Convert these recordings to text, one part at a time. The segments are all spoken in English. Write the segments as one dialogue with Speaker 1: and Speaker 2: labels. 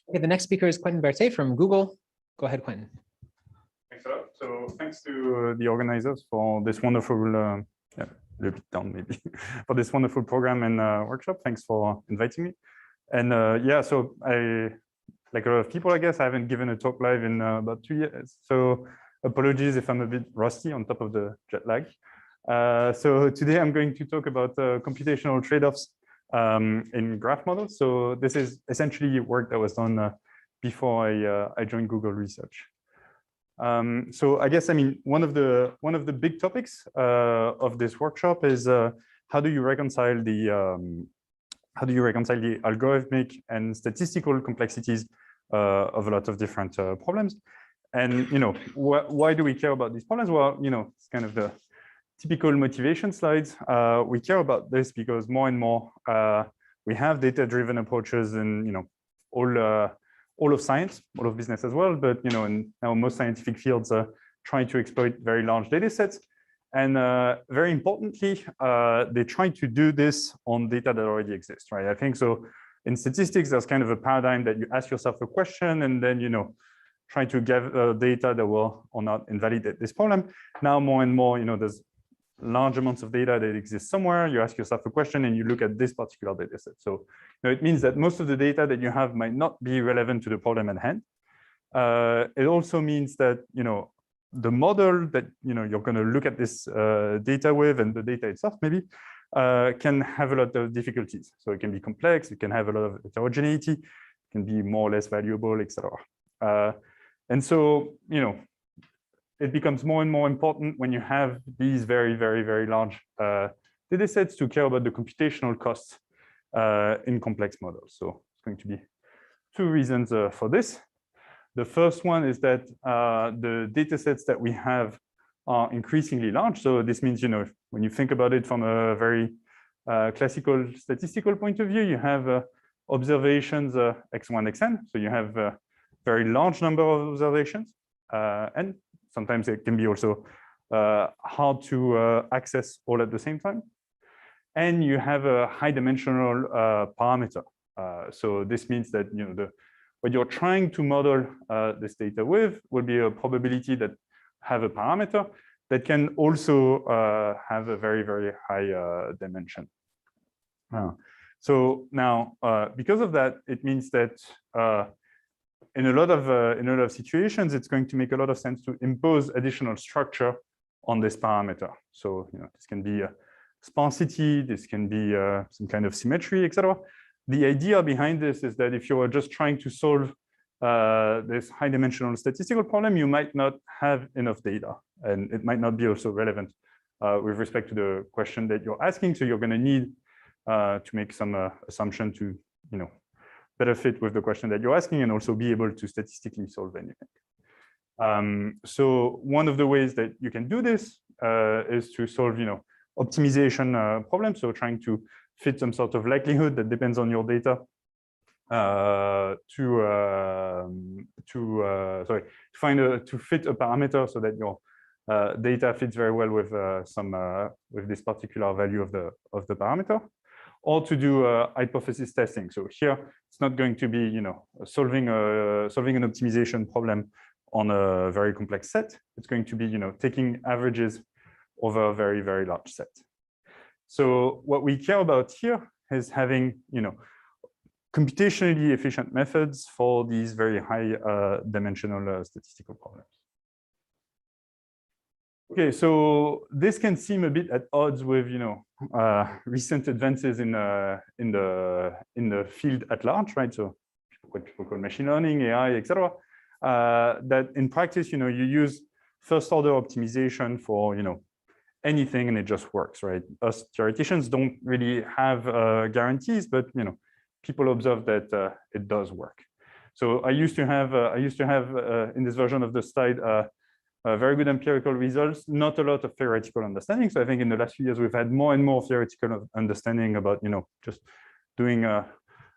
Speaker 1: Okay, the next speaker is Quentin Berthet from Google. Go ahead, Quentin.
Speaker 2: Thanks a lot. So thanks to the organizers for this wonderful, a little bit down maybe, for this wonderful program and workshop. Thanks for inviting me. And yeah, so like a lot of people, I guess, I haven't given a talk live in about 2 years. So apologies if I'm a bit rusty on top of the jet lag. So today I'm going to talk about computational trade-offs in graph models. So this is essentially work that was done before I joined Google Research. So I guess, I mean, one of the big topics of this workshop is how do you reconcile the algorithmic and statistical complexities of a lot of different problems. And, you know, why do we care about these problems? Well, you know, it's kind of the typical motivation slides. We care about this because more and more we have data-driven approaches in, you know, all of science, all of business as well. But, you know, and now most scientific fields are trying to exploit very large data sets. And very importantly, they try to do this on data that already exists, right? I think so. In statistics, there's kind of a paradigm that you ask yourself a question and then, you know, try to gather data that will or not invalidate this problem. Now, more and more, you know, there's large amounts of data that exist somewhere. You ask yourself a question and you look at this particular data set. So, you know, it means that most of the data that you have might not be relevant to the problem at hand. It also means that, you know, the model that, you know, you're going to look at this data with and the data itself maybe can have a lot of difficulties. So it can be complex, it can have a lot of heterogeneity, it can be more or less valuable, etc. And so, you know, it becomes more and more important when you have these very, very, very large data sets to care about the computational costs in complex models. So it's going to be 2 reasons for this. The first one is that the data sets that we have are increasingly large. So this means, you know, when you think about it from a very classical statistical point of view, you have observations x1, xn. So you have a very large number of observations. And sometimes it can be also hard to access all at the same time. And you have a high dimensional parameter. So this means that, you know, what you're trying to model this data with will be a probability that have a parameter that can also have a very, very high dimension. So now, because of that, it means that in a lot of situations, it's going to make a lot of sense to impose additional structure on this parameter. So, you know, this can be sparsity, this can be some kind of symmetry, etc. The idea behind this is that if you are just trying to solve this high-dimensional statistical problem, you might not have enough data, and it might not be also relevant with respect to the question that you're asking. So you're going to need to make some assumption to, you know, better fit with the question that you're asking and also be able to statistically solve anything. So one of the ways that you can do this is to solve, you know, optimization problems. So trying to fit some sort of likelihood that depends on your data to fit a parameter so that your data fits very well with with this particular value of the parameter, or to do hypothesis testing. So here it's not going to be, you know, solving an optimization problem on a very complex set. It's going to be, you know, taking averages over a very, very large set. So what we care about here is having, you know, computationally efficient methods for these very high dimensional statistical problems. Okay, so this can seem a bit at odds with, you know, recent advances in the field at large, right? So what people call machine learning, AI, etc. That in practice, you know, you use first-order optimization for, you know, anything and it just works, right? Us theoreticians don't really have guarantees, but, you know, people observe that it does work. So I used to have in this version of the slide very good empirical results, not a lot of theoretical understanding. So I think in the last few years we've had more and more theoretical understanding about, you know, just doing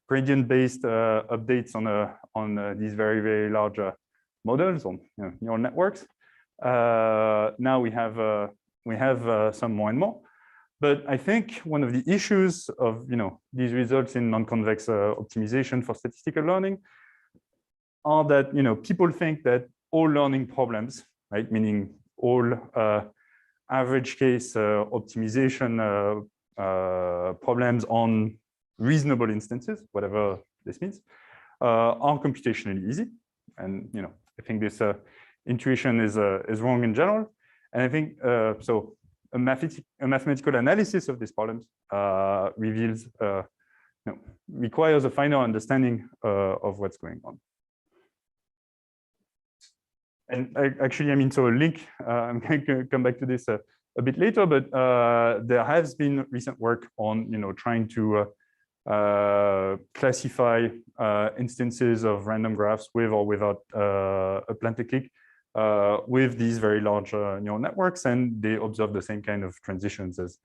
Speaker 2: gradient-based updates on these very, very large models on, you know, neural networks. Now we have some more and more. But I think one of the issues of, you know, these results in non-convex optimization for statistical learning are that, people think that all learning problems, right, meaning all average case optimization problems on reasonable instances, whatever this means, are computationally easy. And, I think this intuition is wrong in general. And I think, so a mathematical analysis of these problems reveals, requires a finer understanding of what's going on. And actually, I mean, so a link, I'm going to come back to this a bit later, but there has been recent work on, trying to classify instances of random graphs with or without a planted clique with these very large neural networks, and they observe the same kind of transitions as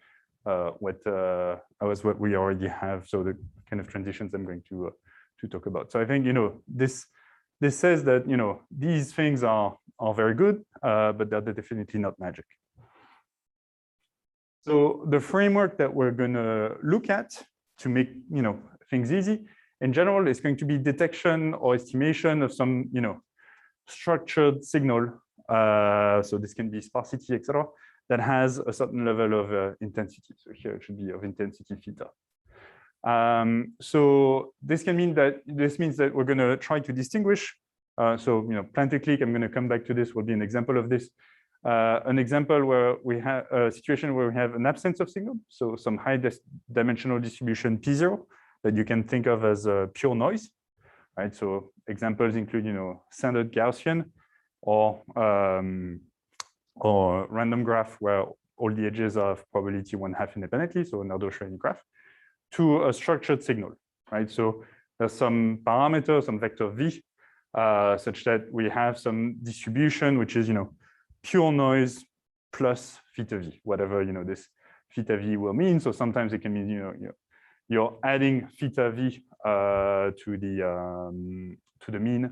Speaker 2: what we already have. So the kind of transitions I'm going to talk about. So I think this says that these things are very good, but they're definitely not magic. So the framework that we're going to look at to make things easy in general is going to be detection or estimation of some structured signal. So this can be sparsity, etc., that has a certain level of intensity. So here it should be of intensity theta. So this means that we're going to try to distinguish. So planted clique, I'm going to come back to this, will be an example of this. An example where we have a situation where we have an absence of signal, so some high dimensional distribution P0 that you can think of as pure noise, right? So examples include standard Gaussian or random graph where all the edges are of probability 1/2 independently, so an Naudot-Schreining graph, to a structured signal, right? So there's some parameter, some vector v, such that we have some distribution which is pure noise plus theta v, whatever this theta v will mean. So sometimes it can mean you're adding theta v to the mean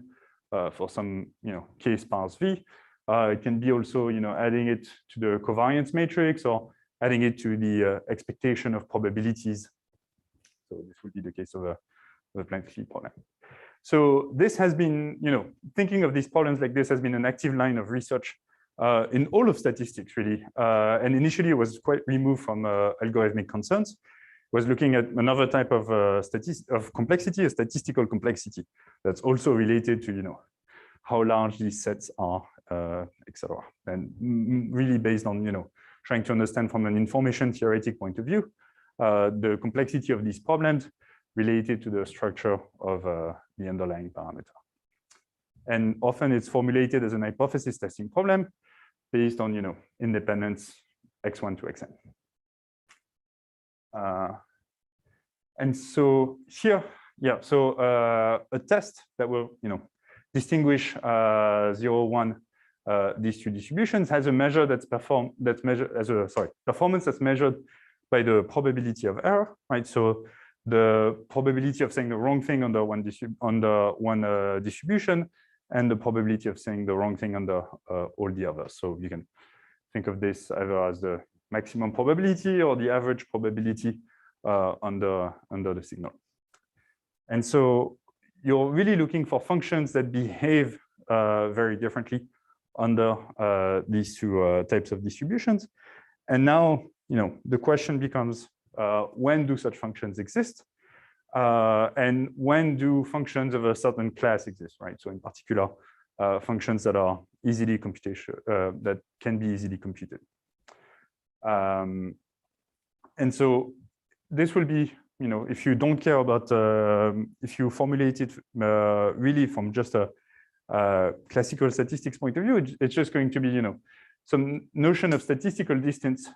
Speaker 2: for some k sparse v. It can be also adding it to the covariance matrix or adding it to the expectation of probabilities. So this would be the case of a planted clique problem. So this has been, thinking of these problems like this has been an active line of research in all of statistics, really. And initially, it was quite removed from algorithmic concerns. It was looking at another type of complexity, a statistical complexity that's also related to, how large these sets are, etc. And really based on, trying to understand from an information theoretic point of view, the complexity of these problems related to the structure of the underlying parameter. And often it's formulated as an hypothesis testing problem based on, independence x1 to xn. And so here, yeah, so a test that will, distinguish 0, 1, these two distributions has a measure that's performed, performance that's measured by the probability of error, right? So the probability of saying the wrong thing under one distribution and the probability of saying the wrong thing under all the others. So you can think of this either as the maximum probability or the average probability under the signal. And so you're really looking for functions that behave very differently under these two types of distributions. And now, the question becomes, when do such functions exist? And when do functions of a certain class exist, right? So in particular, functions that are easily that can be easily computed. And so this will be, if you don't care about, if you formulate it really from just a classical statistics point of view, it's just going to be, some notion of statistical distance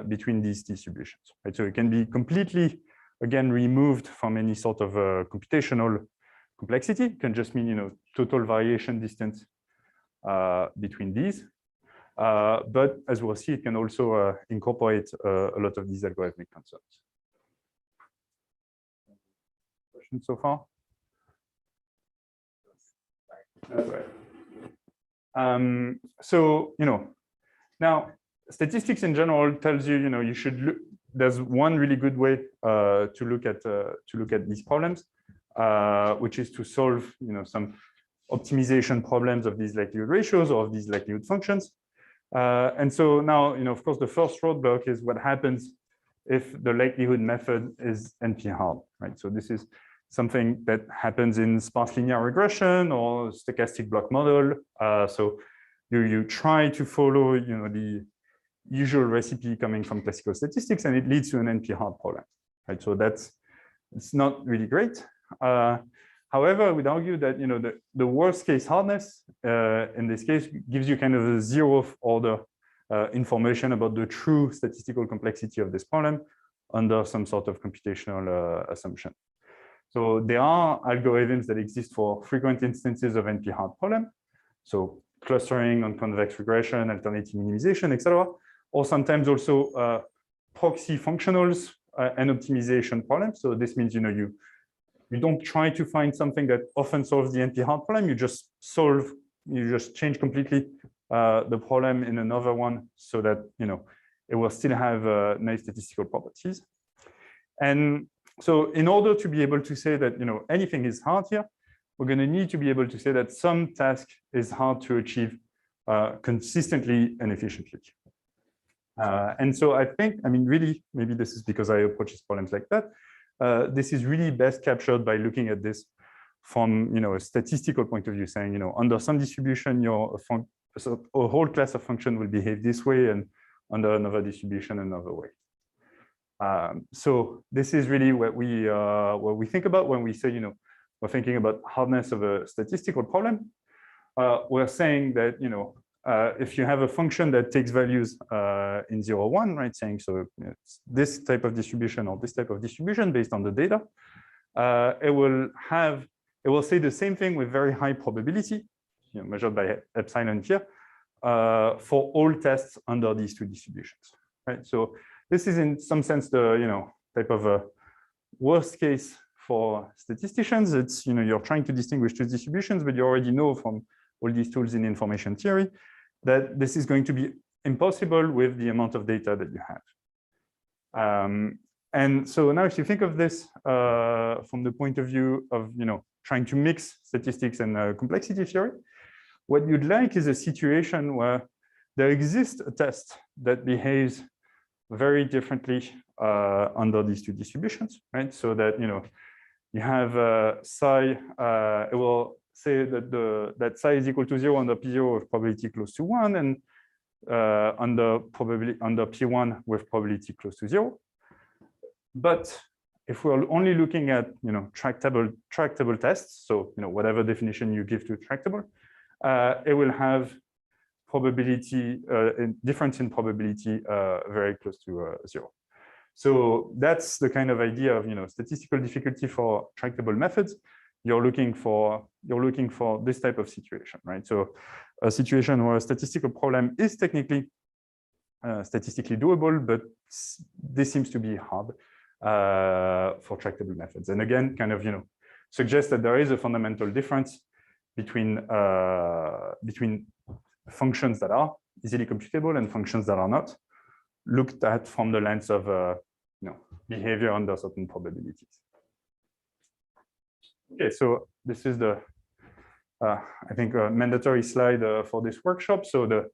Speaker 2: between these distributions, right? So it can be completely, again, removed from any sort of computational complexity. It can just mean, total variation distance between these. But as we'll see, it can also incorporate a lot of these algorithmic concepts. Questions so far? That's right. So, now statistics in general tells you, you should look. There's one really good way to look at these problems, which is to solve, some optimization problems of these likelihood ratios or of these likelihood functions. And so now, of course, the first roadblock is what happens if the likelihood method is NP-hard, right? So this is something that happens in sparse linear regression or stochastic block model. So you try to follow, the usual recipe coming from classical statistics, and it leads to an NP-hard problem, right? So it's not really great. However, I would argue that the worst case hardness in this case gives you kind of a zeroth order information about the true statistical complexity of this problem under some sort of computational assumption. So there are algorithms that exist for frequent instances of NP-hard problem. So clustering on convex regression, alternative minimization, etc. Or sometimes also proxy functionals and optimization problems. So this means you don't try to find something that often solves the NP-hard problem. You just change completely the problem in another one so that it will still have nice statistical properties. And so in order to be able to say that anything is hard here, we're going to need to be able to say that some task is hard to achieve consistently and efficiently. And so I think, really, maybe this is because I approach these problems like that. This is really best captured by looking at this from a statistical point of view, saying under some distribution, a whole class of function will behave this way, and under another distribution another way. So this is really what we think about when we say we're thinking about hardness of a statistical problem. We're saying that if you have a function that takes values in 0, 1, right, saying so it's this type of distribution or this type of distribution based on the data, it will say the same thing with very high probability, measured by epsilon here, for all tests under these two distributions, right? So this is in some sense the type of a worst case for statisticians. It's you're trying to distinguish two distributions, but you already know from all these tools in information theory that this is going to be impossible with the amount of data that you have. And so now if you think of this from the point of view of trying to mix statistics and complexity theory, what you'd like is a situation where there exists a test that behaves very differently under these two distributions, right? So that you have psi, it will say that psi is equal to 0 under P0 with probability close to 1, and under P1 with probability close to 0. But if we're only looking at tractable tests, so whatever definition you give to tractable, it will have probability difference in probability very close to 0. So that's the kind of idea of statistical difficulty for tractable methods. You're looking for this type of situation, right? So a situation where a statistical problem is technically statistically doable, but this seems to be hard for tractable methods. And again, kind of suggests that there is a fundamental difference between functions that are easily computable and functions that are not, looked at from the lens of behavior under certain probabilities. Okay, so this is the I think a mandatory slide for this workshop. So the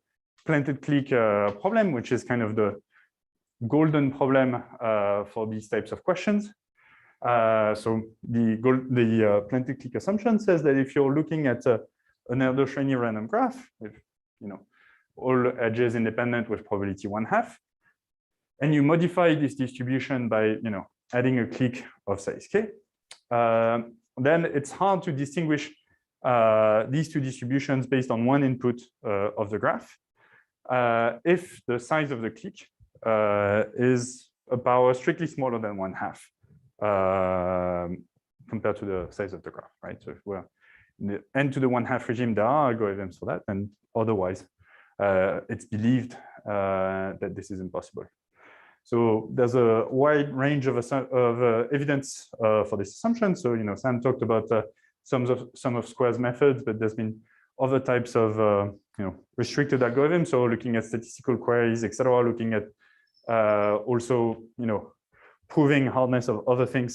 Speaker 2: planted clique problem, which is kind of the golden problem for these types of questions. So the planted clique assumption says that if you're looking at an Erdős-Rényi random graph with all edges independent with probability 1/2, and you modify this distribution by adding a clique of size k, then it's hard to distinguish these two distributions based on one input of the graph if the size of the clique is a power strictly smaller than 1/2 compared to the size of the graph, right? So if we're in the n to the 1/2 regime, there are algorithms for that, and otherwise it's believed that this is impossible. So there's a wide range of evidence for this assumption. So Sam talked about sum of squares methods, but there's been other types of restricted algorithms. So looking at statistical queries, etc., looking at also proving hardness of other things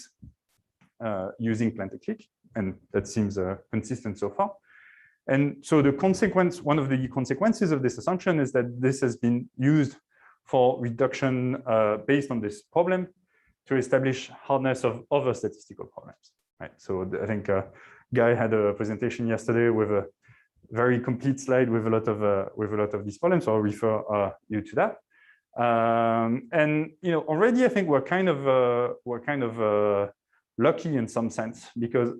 Speaker 2: using planted clique, and that seems consistent so far. And so the consequence, one of the consequences of this assumption is that this has been used for reduction based on this problem to establish hardness of other statistical problems, right? So I think Guy had a presentation yesterday with a very complete slide with a lot of these problems. So I'll refer you to that. And already I think we're kind of lucky in some sense, because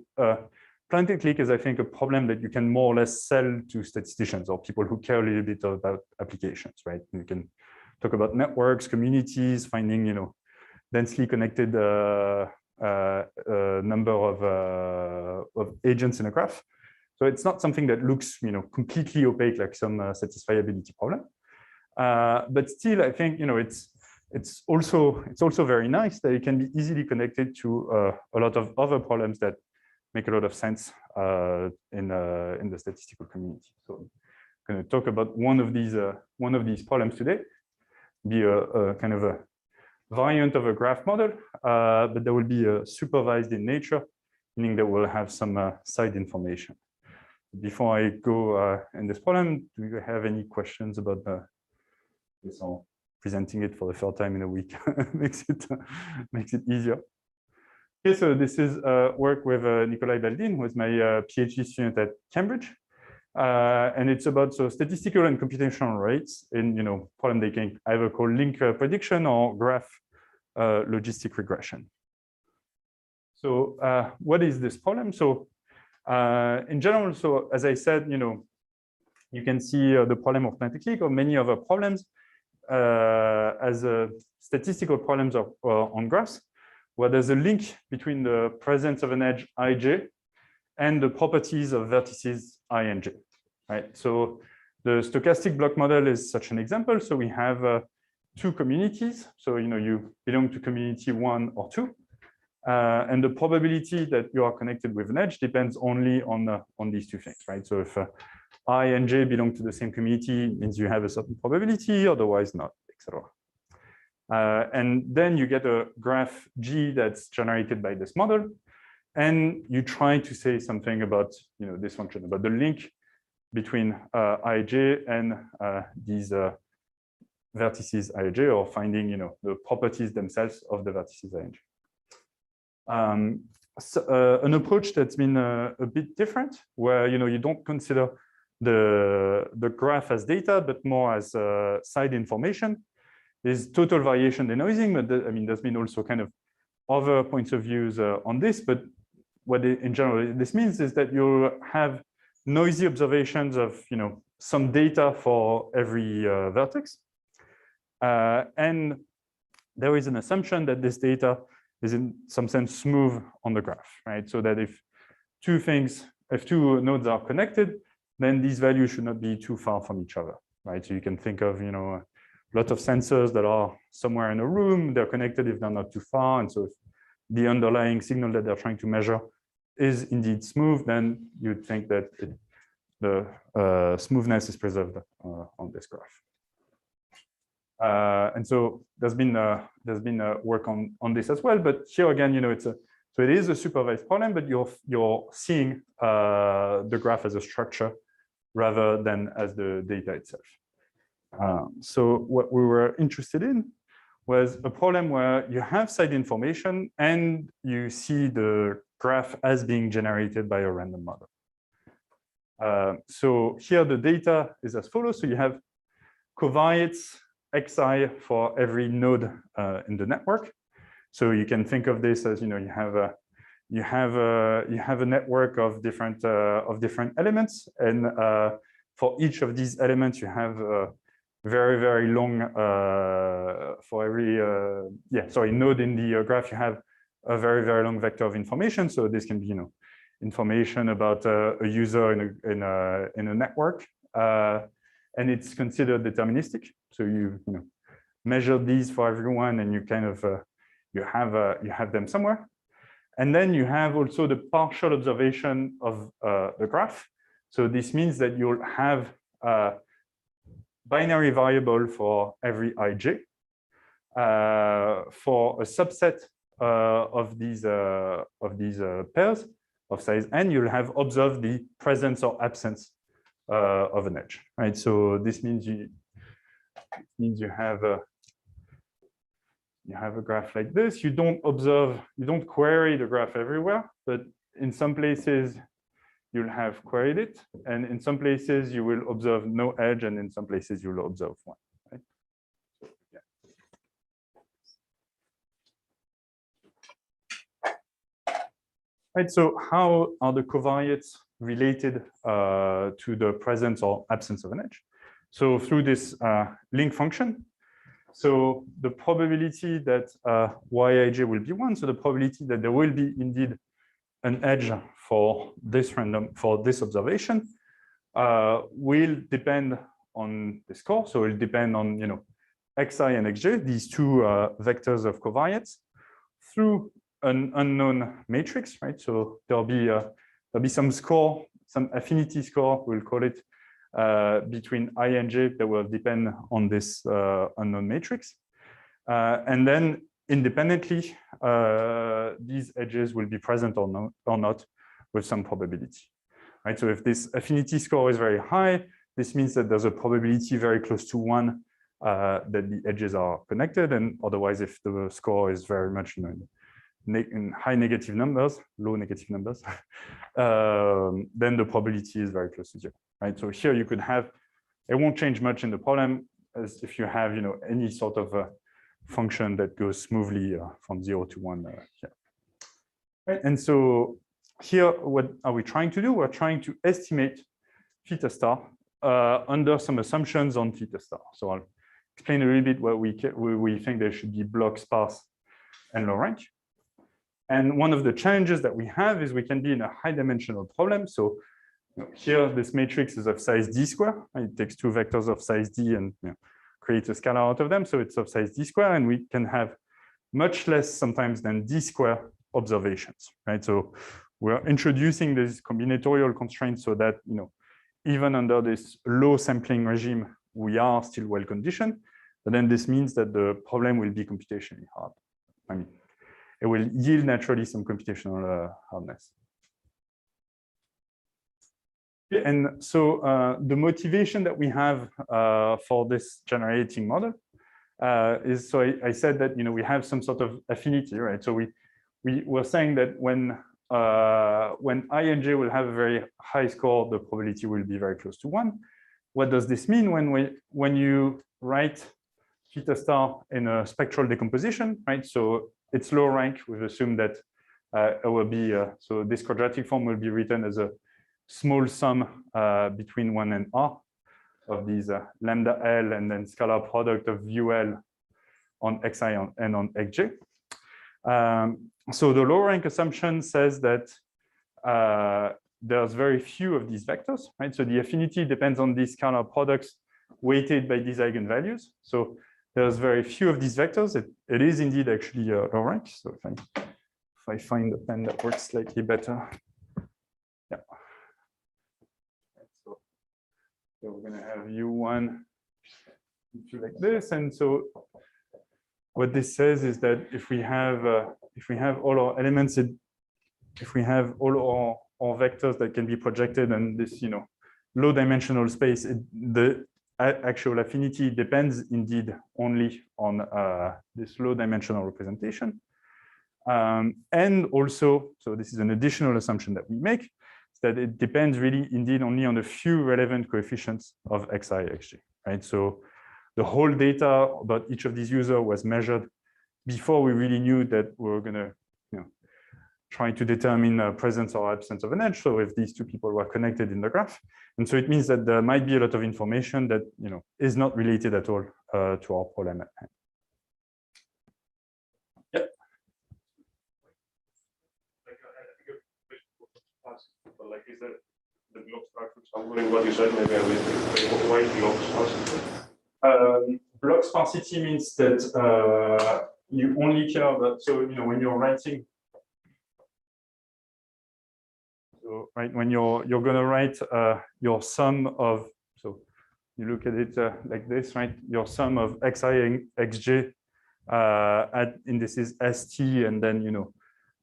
Speaker 2: planted clique is, I think, a problem that you can more or less sell to statisticians or people who care a little bit about applications, right? You can talk about networks, communities, finding densely connected number of agents in a graph. So it's not something that looks completely opaque like some satisfiability problem. But still, I think it's also very nice that it can be easily connected to a lot of other problems that make a lot of sense in the statistical community. So I'm going to talk about one of these problems today. Be a kind of a variant of a graph model, but that will be supervised in nature, meaning that we'll have some side information. Before I go in this problem, do you have any questions about this? Or presenting it for the third time in a week makes it easier. Okay, so this is work with Nikolai Baldin, who is my PhD student at Cambridge. And it's about statistical and computational rates in problem they can either call link prediction or graph logistic regression. So what is this problem? So in general, so as I said, you can see the problem of planted clique or many other problems as statistical problems on graphs, where there's a link between the presence of an edge ij and the properties of vertices I and j, right? So the stochastic block model is such an example. So we have two communities. So you belong to community 1 or 2, and the probability that you are connected with an edge depends only on these two things, right? So if I and j belong to the same community, it means you have a certain probability, otherwise not, etc. And then you get a graph G that's generated by this model, and you try to say something about this function, about the link between ij and these vertices ij, or finding the properties themselves of the vertices ij. So, an approach that's been a bit different, where you don't consider the graph as data, but more as side information, is total variation denoising. But there's been also kind of other points of views on this. But what in general this means is that you have noisy observations of some data for every vertex, and there is an assumption that this data is in some sense smooth on the graph, right? So that if two nodes are connected, then these values should not be too far from each other, right? So you can think of a lot of sensors that are somewhere in a room, they're connected if they're not too far, and so if the underlying signal that they're trying to measure is indeed smooth, then you'd think that the smoothness is preserved on this graph. And so there's been work on this as well, but here again, so it is a supervised problem, but you're seeing the graph as a structure rather than as the data itself. So what we were interested in was a problem where you have side information and you see the graph as being generated by a random model. So here the data is as follows. So you have covariates xi for every node in the network. So you can think of this as you have a network of different elements, and for each of these elements you have very, very long for every node in the graph, you have a very, very long vector of information. So this can be information about a user in a network, and it's considered deterministic. So you measure these for everyone, and you kind of you have them somewhere. And then you have also the partial observation of the graph. So this means that you'll have a binary variable for every ij for a subset of these pairs of size n, you'll have observed the presence or absence of an edge, right? So this means you have a graph like this. You don't query the graph everywhere, but in some places you'll have queried it, and in some places you will observe no edge, and in some places you will observe one. Right? Yeah. Right. So how are the covariates related to the presence or absence of an edge? So through this link function. So the probability that Yij will be 1, so the probability that there will be indeed an edge for this observation will depend on the score. So it will depend on xi and xj, these two vectors of covariates, through an unknown matrix, right? So there'll be some score, some affinity score, we'll call it, between I and j that will depend on this unknown matrix. And then independently, these edges will be present or not with some probability. Right? So if this affinity score is very high, this means that there's a probability very close to 1 that the edges are connected. And otherwise, if the score is very much in high negative numbers, low negative numbers, then the probability is very close to 0. Right? So here you could have, it won't change much in the problem as if you have any sort of a function that goes smoothly from 0 to 1 here. Right? And so here, what are we trying to do? We're trying to estimate theta star under some assumptions on theta star. So I'll explain a little bit what we think there should be block sparse and low rank. And one of the challenges that we have is we can be in a high dimensional problem. So here, this matrix is of size d square. It takes two vectors of size d and creates a scalar out of them. So it's of size d square, and we can have much less sometimes than d square observations, right? So we're introducing this combinatorial constraint so that even under this low sampling regime, we are still well conditioned. But then this means that the problem will be computationally hard. I mean, it will yield naturally some computational hardness. And so the motivation that we have for this generating model is, so I said that we have some sort of affinity, right? So we were saying that when I and j will have a very high score, the probability will be very close to 1. What does this mean when you write theta star in a spectral decomposition, right? So it's low rank. We've assumed that it will be, so this quadratic form will be written as a small sum between 1 and r of these lambda L and then scalar product of UL on xi and on xj. So the low rank assumption says that there's very few of these vectors, right? So the affinity depends on these scalar products weighted by these eigenvalues. So there's very few of these vectors. It is indeed actually low rank. So if I find a pen that works slightly better. Yeah. So we're going to have U1 like this. And so what this says is that if we have all our elements, if we have all our vectors that can be projected in this low dimensional space, the actual affinity depends indeed only on this low dimensional representation. And also, so this is an additional assumption that we make, is that it depends really indeed only on a few relevant coefficients of xi, xj, right? So the whole data about each of these users was measured before we really knew that we were going to try to determine presence or absence of an edge. So if these two people were connected in the graph. And so it means that there might be a lot of information that is not related at all to our problem at hand. Yep.
Speaker 3: Like is that the block sparse? What you said, maybe I will. Why block sparsity?
Speaker 2: Block sparsity means that you only care about, so when you're writing. So right, when you're going to write your sum of, so you look at it like this, right? Your sum of xi and xj at indices st, and then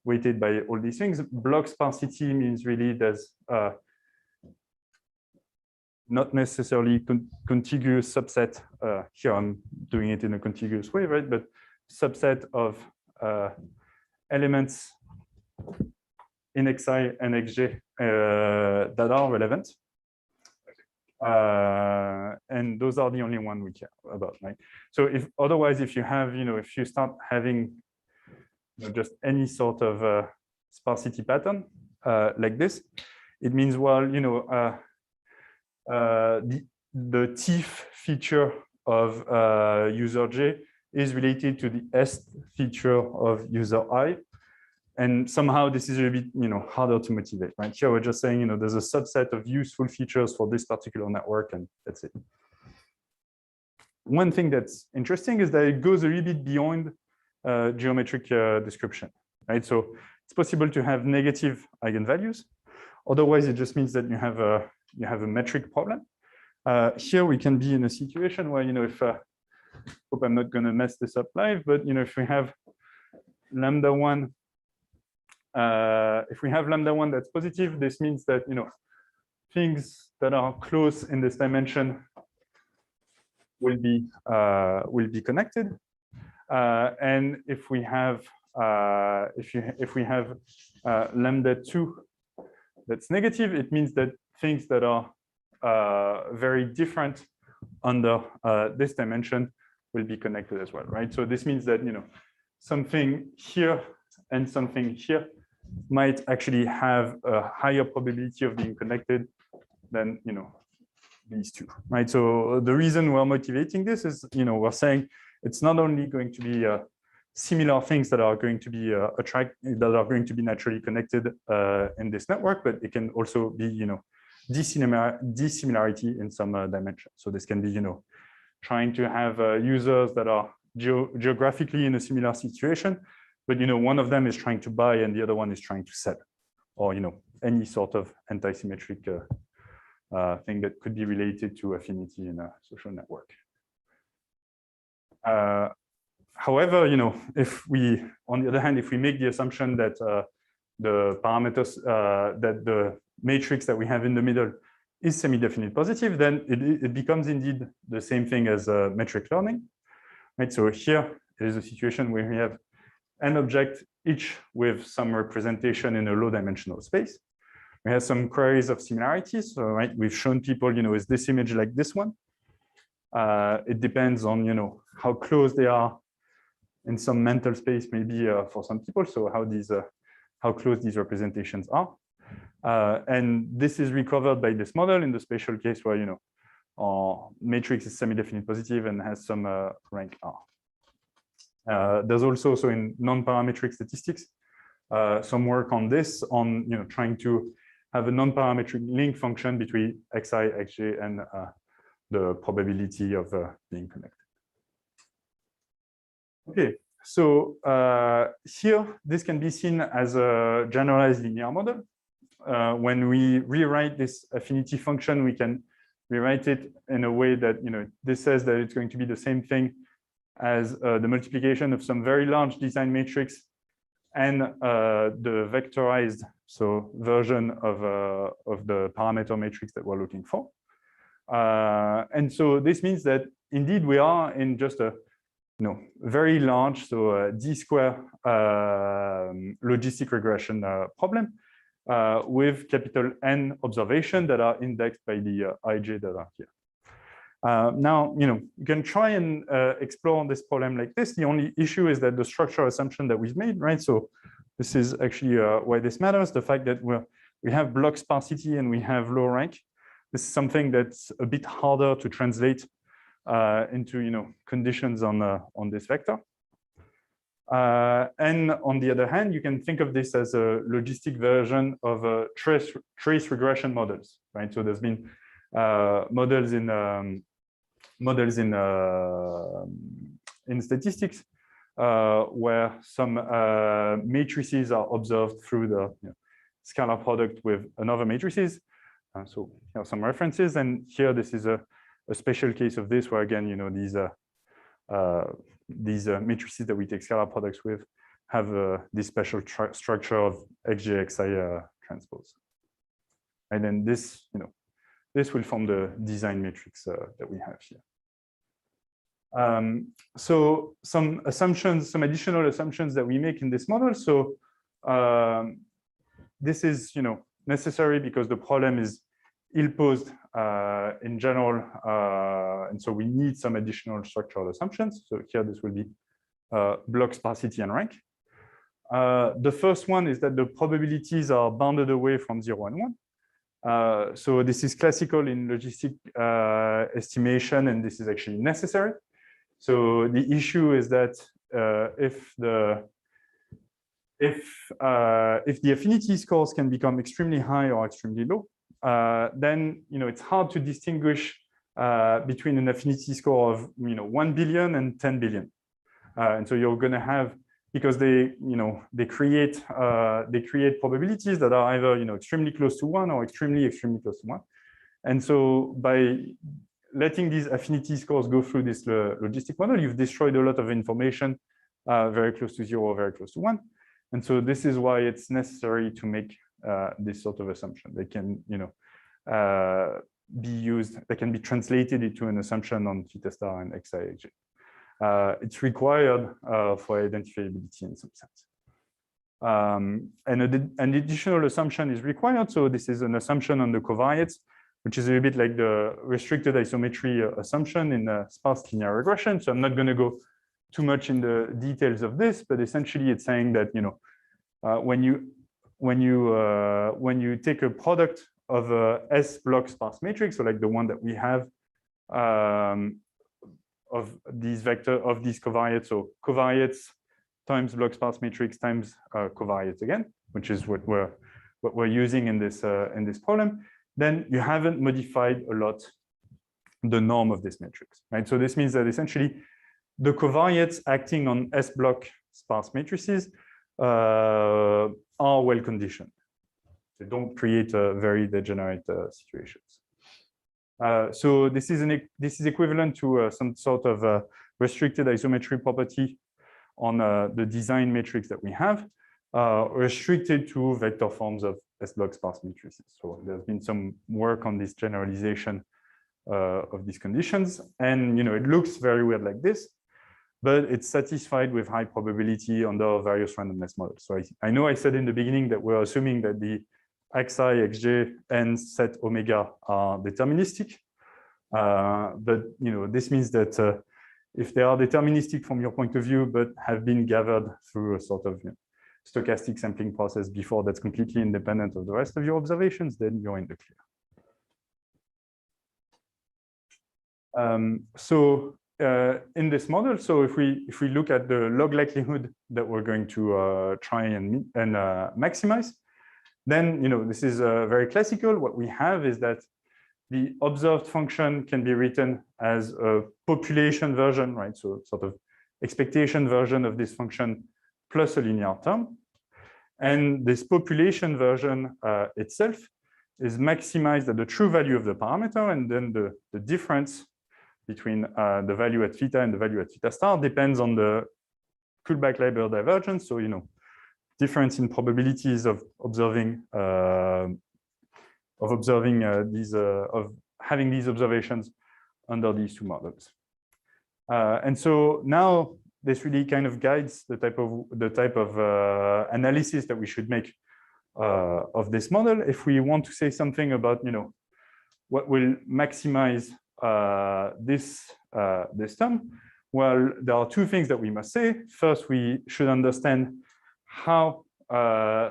Speaker 2: weighted by all these things. Block sparsity means really there's not necessarily contiguous subset. Here I'm doing it in a contiguous way, right? But subset of elements in Xi and Xj that are relevant. And those are the only one we care about, right? So if otherwise, if you have, if you start having just any sort of sparsity pattern like this, it means, well, the teeth feature of user J is related to the est feature of user I. And somehow this is a bit, harder to motivate, right? Here we're just saying, there's a subset of useful features for this particular network, and that's it. One thing that's interesting is that it goes a little bit beyond geometric description, right? So it's possible to have negative eigenvalues. Otherwise, it just means that you have a metric problem. Here we can be in a situation where, if hope I'm not going to mess this up live, but if we have lambda one. If we have lambda one that's positive, this means that things that are close in this dimension will be connected. And if we have lambda two that's negative, it means that things that are very different under this dimension will be connected as well, right? So this means that something here and something here might actually have a higher probability of being connected than these two, right? So the reason we're motivating this is we're saying it's not only going to be similar things that are going to be naturally connected in this network, but it can also be dissimilarity in some dimension. So this can be trying to have users that are geographically in a similar situation, but one of them is trying to buy and the other one is trying to sell, or any sort of anti-symmetric thing that could be related to affinity in a social network. However, if we, on the other hand, if we make the assumption that the parameters, that the matrix that we have in the middle is semi-definite positive, then it becomes indeed the same thing as metric learning, right? So here there is a situation where we have an object, each with some representation in a low-dimensional space. We have some queries of similarities. So, right, we've shown people, is this image like this one? It depends on, how close they are in some mental space, maybe for some people. So how close these representations are. And this is recovered by this model in the special case where, our matrix is semi-definite positive and has some rank R. There's also, so in non-parametric statistics, some work on this, on trying to have a non-parametric link function between xi, xj, and the probability of being connected. Okay, so here this can be seen as a generalized linear model. When we rewrite this affinity function, we can rewrite it in a way that this says that it's going to be the same thing as the multiplication of some very large design matrix and the vectorized version of the parameter matrix that we're looking for. And so this means that indeed we are in just a very large, so d-square logistic regression problem with capital N observation that are indexed by the ij that are here. Now, you can try and explore this problem like this. The only issue is that the structural assumption that we've made, right? So this is actually why this matters. The fact that we have block sparsity and we have low rank. This is something that's a bit harder to translate into conditions on this vector. And on the other hand, you can think of this as a logistic version of trace regression models, right? So there's been models in statistics where some matrices are observed through the scalar product with another matrices. So here are some references, and here this is a special case of this, where again these matrices that we take scalar products with have this special structure of XJ/XI transpose. And then this, this will form the design matrix that we have here. So some assumptions, some additional assumptions that we make in this model. So this is, necessary because the problem is ill-posed in general, and so we need some additional structural assumptions. So here, this will be block sparsity and rank. The first one is that the probabilities are bounded away from 0 and 1. So this is classical in logistic estimation, and this is actually necessary. So the issue is that if the affinity scores can become extremely high or extremely low, then it's hard to distinguish between an affinity score of 1 billion and 10 billion. And so you're going to have, because they create probabilities that are either extremely close to 1 or extremely close to 1. And so by letting these affinity scores go through this logistic model, you've destroyed a lot of information very close to 0 or very close to 1. And so this is why it's necessary to make this sort of assumption. They can be used, they can be translated into an assumption on theta star and xi. It's required for identifiability in some sense. And an additional assumption is required. So this is an assumption on the covariates, which is a little bit like the restricted isometry assumption in sparse linear regression. So I'm not going to go too much in the details of this, but essentially it's saying that when you take a product of a S block sparse matrix, so like the one that we have of these covariates, so covariates times block sparse matrix times covariates again, which is what we're using in this problem, then you haven't modified a lot the norm of this matrix, right? So this means that essentially the covariates acting on S block sparse matrices are well conditioned. They don't create very degenerate situations. So this is equivalent to some sort of restricted isometry property on the design matrix that we have, restricted to vector forms of S block sparse matrices. So there's been some work on this generalization of these conditions, and it looks very weird like this, but it's satisfied with high probability under various randomness models. So I know I said in the beginning that we're assuming that the xi, xj, and set omega are deterministic, but this means that if they are deterministic from your point of view, but have been gathered through a sort of stochastic sampling process before that's completely independent of the rest of your observations, then you're in the clear. In this model, so if we look at the log likelihood that we're going to try and maximize, then this is very classical. What we have is that the observed function can be written as a population version, right? So sort of expectation version of this function plus a linear term. And this population version itself is maximized at the true value of the parameter, and then the difference between the value at theta and the value at theta star depends on the Kullback-Leiber divergence. So difference in probabilities of having these observations under these two models. And so now this really kind of guides the type of analysis that we should make of this model. If we want to say something about what will maximize this term, well, there are two things that we must say. First, we should understand how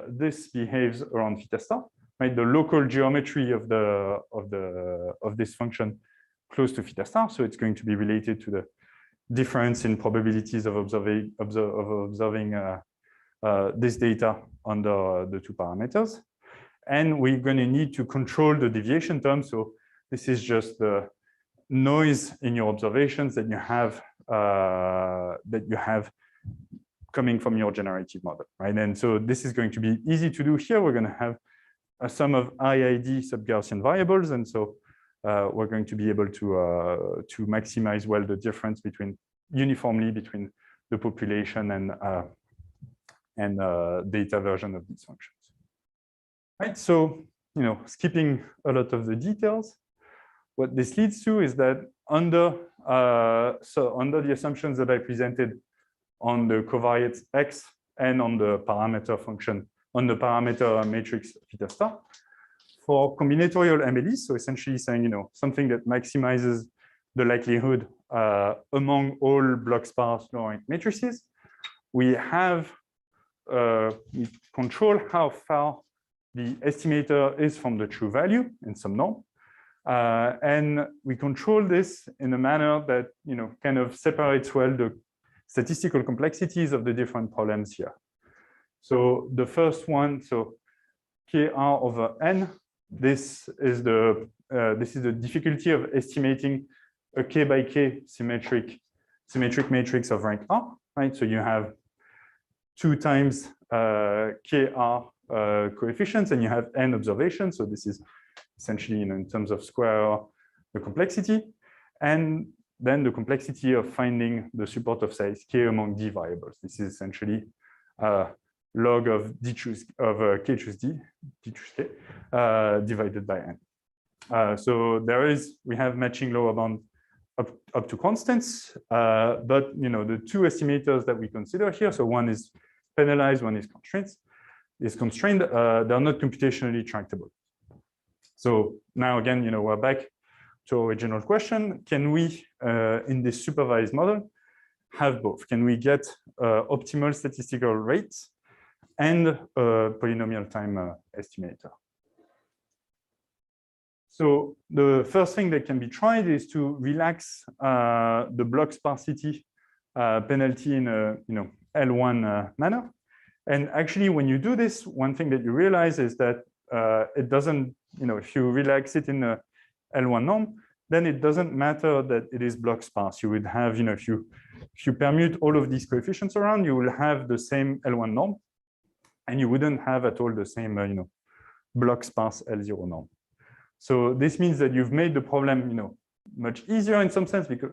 Speaker 2: this behaves around theta star, right? The local geometry of this function close to theta star. So it's going to be related to the difference in probabilities of observing this data under the two parameters. And we're going to need to control the deviation term. So this is just the noise in your observations that you have coming from your generative model, right? And so this is going to be easy to do here. We're going to have a sum of IID sub-Gaussian variables, and so we're going to be able to maximize well the difference uniformly between the population and data version of these functions. Right, so skipping a lot of the details, what this leads to is that under the assumptions that I presented on the covariates X and on the parameter function, on the parameter matrix theta star, for combinatorial MLEs, so essentially saying something that maximizes the likelihood among all block sparse low rank matrices, we control how far the estimator is from the true value in some norm. And we control this in a manner that kind of separates well the statistical complexities of the different problems here. So the first one, so KR over N, this is the difficulty of estimating a K by K symmetric matrix of rank R, right? So you have 2 times KR coefficients and you have N observations. So this is essentially, in terms of square, the complexity, and then the complexity of finding the support of size K among D variables. This is essentially log of D choose of K choose D choose K divided by N. So we have matching lower bound up to constants, but the 2 estimators that we consider here, so one is penalized, one is constrained, they're not computationally tractable. So now again, we're back to our original question. Can we, in this supervised model, have both? Can we get optimal statistical rates and polynomial time estimator? So the first thing that can be tried is to relax the block sparsity penalty in a L1 manner. And actually, when you do this, one thing that you realize is that it doesn't, if you relax it in a L1 norm, then it doesn't matter that it is block sparse. You would have, if you permute all of these coefficients around, you will have the same L1 norm, and you wouldn't have at all the same, block sparse L0 norm. So this means that you've made the problem, much easier in some sense, because,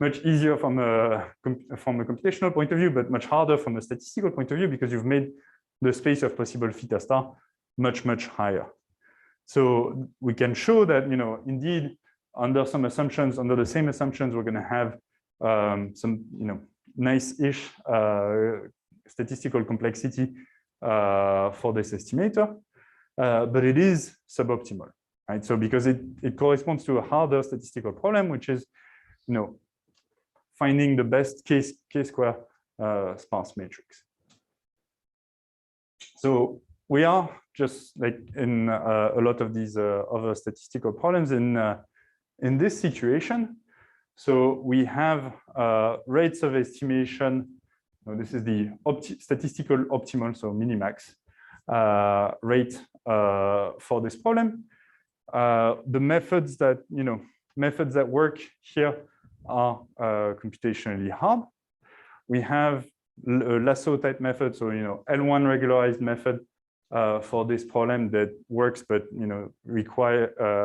Speaker 2: much easier from a computational point of view, but much harder from a statistical point of view, because you've made the space of possible theta star much, much higher. So we can show that, indeed, under some assumptions, under the same assumptions, we're going to have some, nice-ish statistical complexity for this estimator, but it is suboptimal, right? So because it corresponds to a harder statistical problem, which is, finding the best K-square sparse matrix. So we are just like in a lot of these other statistical problems in this situation. So we have rates of estimation. This is the statistical optimal, so minimax rate for this problem. The methods that work here are computationally hard. We have a lasso type method, so L1 regularized method for this problem that works, but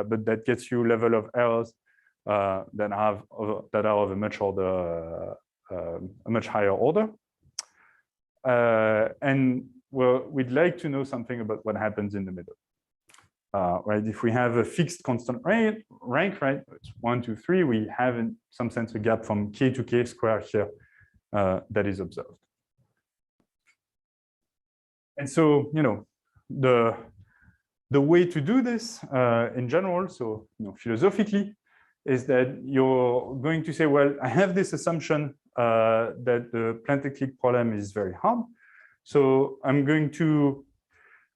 Speaker 2: but that gets you level of errors that are of a much higher order. And we'd like to know something about what happens in the middle. Right? If we have a fixed constant rank, right, it's 1, 2, 3, we have in some sense a gap from K to K square here that is observed. And so, the way to do this in general, so philosophically, is that you're going to say, well, I have this assumption that the Clique problem is very hard. So I'm going to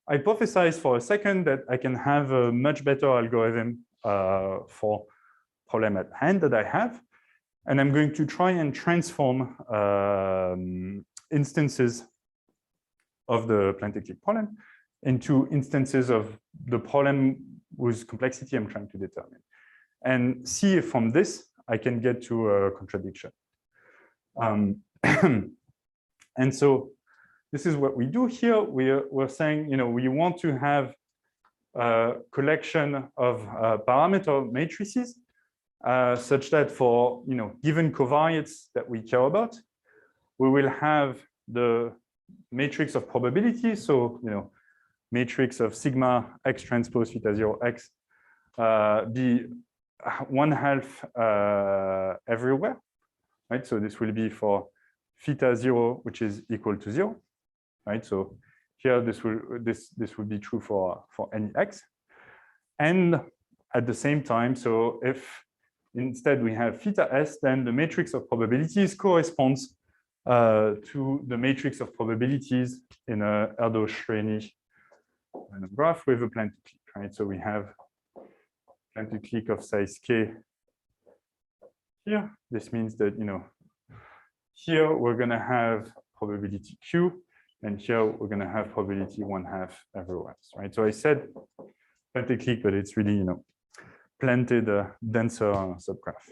Speaker 2: hypothesize for a second that I can have a much better algorithm for problem at hand that I have. And I'm going to try and transform instances of the Clique problem into instances of the problem whose complexity I'm trying to determine. And see if from this I can get to a contradiction. And so this is what we do here. We're saying, we want to have a collection of parameter matrices such that for given covariates that we care about, we will have the matrix of probability. So, matrix of sigma x transpose theta 0 x be 1/2 everywhere, right? So this will be for theta 0, which is equal to 0, right? So here this will be true for any x. And at the same time, so if instead we have theta s, then the matrix of probabilities corresponds to the matrix of probabilities in a Erdos-Shreni graph with a plan to clique, right? So we have plan to clique of size k here. This means that, here we're going to have probability q, and here we're going to have probability 1/2 everywhere, right? So I said plan to clique, but it's really, planted a denser subgraph.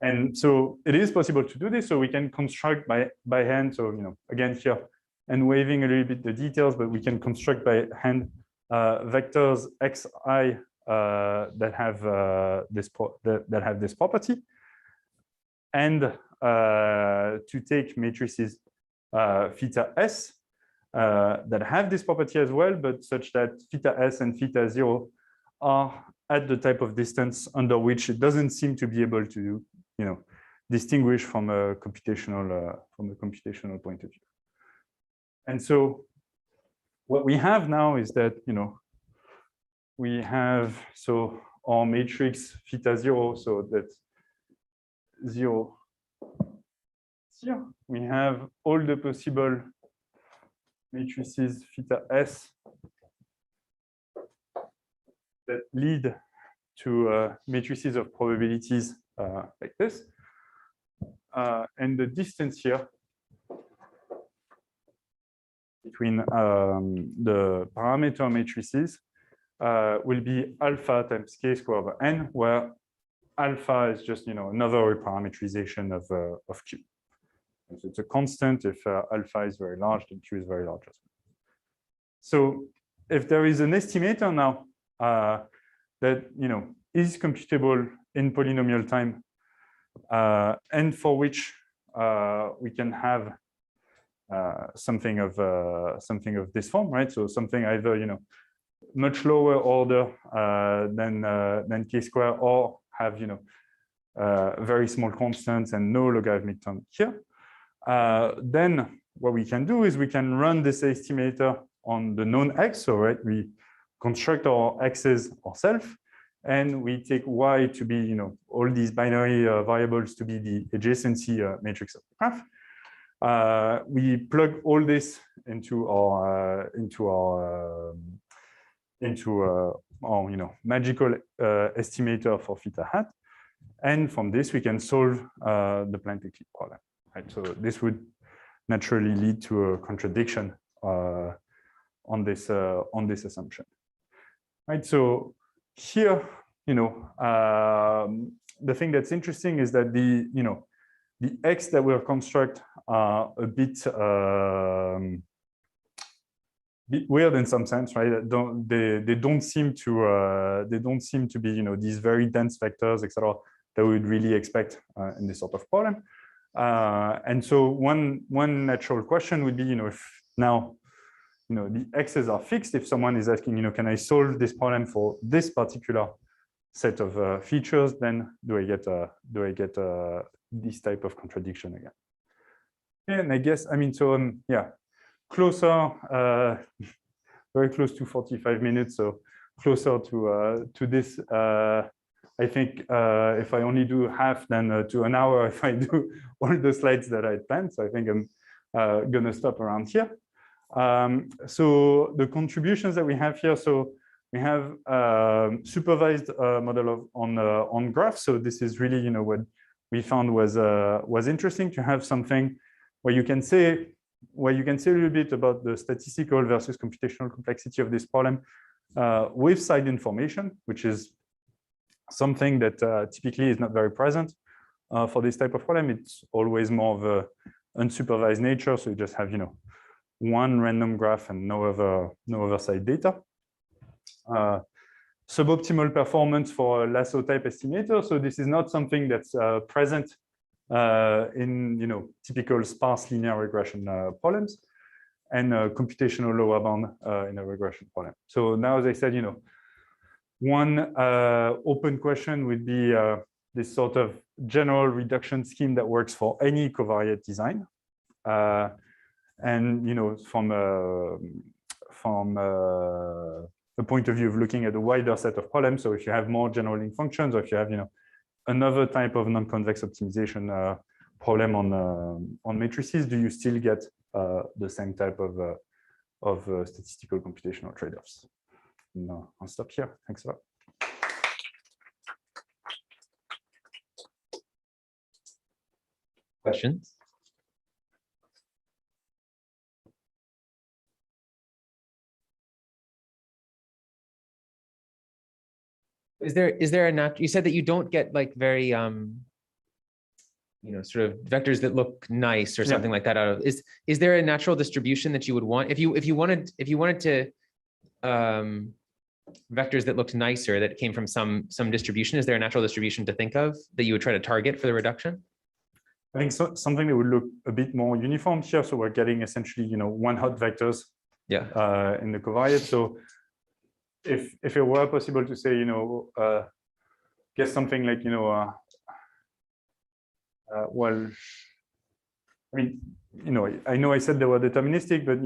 Speaker 2: And so it is possible to do this. So we can construct by hand. So, again here, and waving a little bit the details, but we can construct by hand vectors xi that have this property, and to take matrices theta s that have this property as well, but such that theta s and theta 0 are at the type of distance under which it doesn't seem to be able to, distinguish from a computational point of view. And so what we have now is that, we have, so our matrix theta 0, so that 0 here, we have all the possible matrices theta s that lead to matrices of probabilities like this. And the distance here between the parameter matrices will be alpha times k squared over n, where alpha is just, another reparametrization of q. So it's a constant. If alpha is very large, then q is very large as well. So if there is an estimator now that, is computable in polynomial time, and for which we can have something of this form, right? So something either, much lower order than k squared, or have, very small constants and no logarithmic term here. Then what we can do is we can run this estimator on the known x. So, right, we construct our x's ourselves, and we take y to be, all these binary variables to be the adjacency matrix of the graph. We plug all this into our magical estimator for theta hat, and from this we can solve the plan to clique problem. Right? So this would naturally lead to a contradiction on this assumption. Right. So here, the thing that's interesting is that the x that we'll construct are a bit weird in some sense, right? They don't seem to be these very dense vectors, etc., that we would really expect in this sort of problem. And so one natural question would be, if now the x's are fixed, if someone is asking, can I solve this problem for this particular set of features, then do I get this type of contradiction again? And I guess, so yeah, closer, very close to 45 minutes, so closer to this. I think if I only do half, then to an hour if I do all the slides that I planned. So I think I'm gonna stop around here. So the contributions that we have here, so we have supervised model on graphs. So this is really, what we found was interesting, to have something where you can say a little bit about the statistical versus computational complexity of this problem with side information, which is something that typically is not very present for this type of problem. It's always more of a unsupervised nature. So you just have, one random graph and no other side data. Suboptimal performance for a lasso type estimator. So this is not something that's present in typical sparse linear regression problems, and computational lower bound in a regression problem. So now, as I said, one open question would be this sort of general reduction scheme that works for any covariate design. And from the point of view of looking at a wider set of problems, so if you have more general link functions, or if you have another type of non-convex optimization problem on matrices, do you still get the same type of statistical computational trade-offs? No, I'll stop here. Thanks a lot.
Speaker 1: Questions? Is there a you said that you don't get like very sort of vectors that look nice or something like that out of is there a natural distribution that you would want if you wanted to vectors that looked nicer that came from some distribution? Is there a natural distribution to think of that you would try to target for the reduction?
Speaker 2: I think something that would look a bit more uniform here. So we're getting essentially one hot vectors in the covariate. So if it were possible to say get something like well, I mean, I know I said they were deterministic, but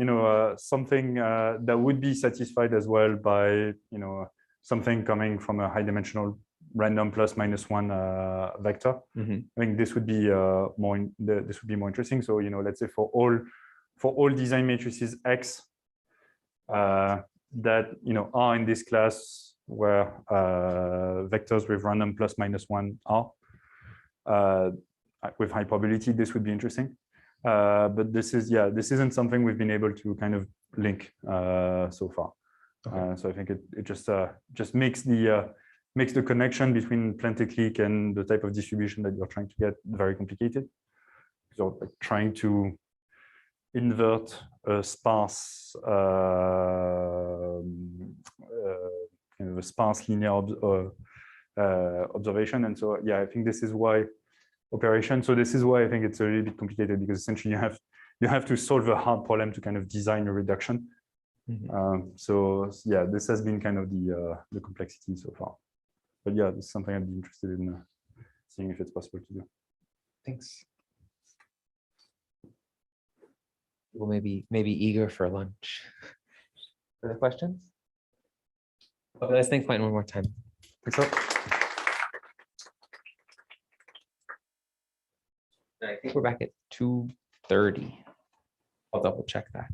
Speaker 2: something that would be satisfied as well by something coming from a high dimensional random plus minus one vector. I think this would be more interesting. So let's say for all design matrices X that are in this class where vectors with random plus minus one are with high probability, this would be interesting. But this isn't something we've been able to kind of link so far. Okay. So I think it just makes the connection between plenty clique and the type of distribution that you're trying to get very complicated. So like trying to invert a sparse kind of a sparse linear observation. And so I think this is why operation. So this is why I think it's a little bit complicated, because essentially you have to solve a hard problem to kind of design a reduction. So this has been kind of the complexity so far. But this is something I'd be interested in seeing if it's possible to do.
Speaker 1: Thanks. Well, maybe eager for lunch. Further questions? Okay, let's thank Quentin one more time.
Speaker 2: Thanks a lot.
Speaker 1: I think we're back at 2:30. I'll double check that.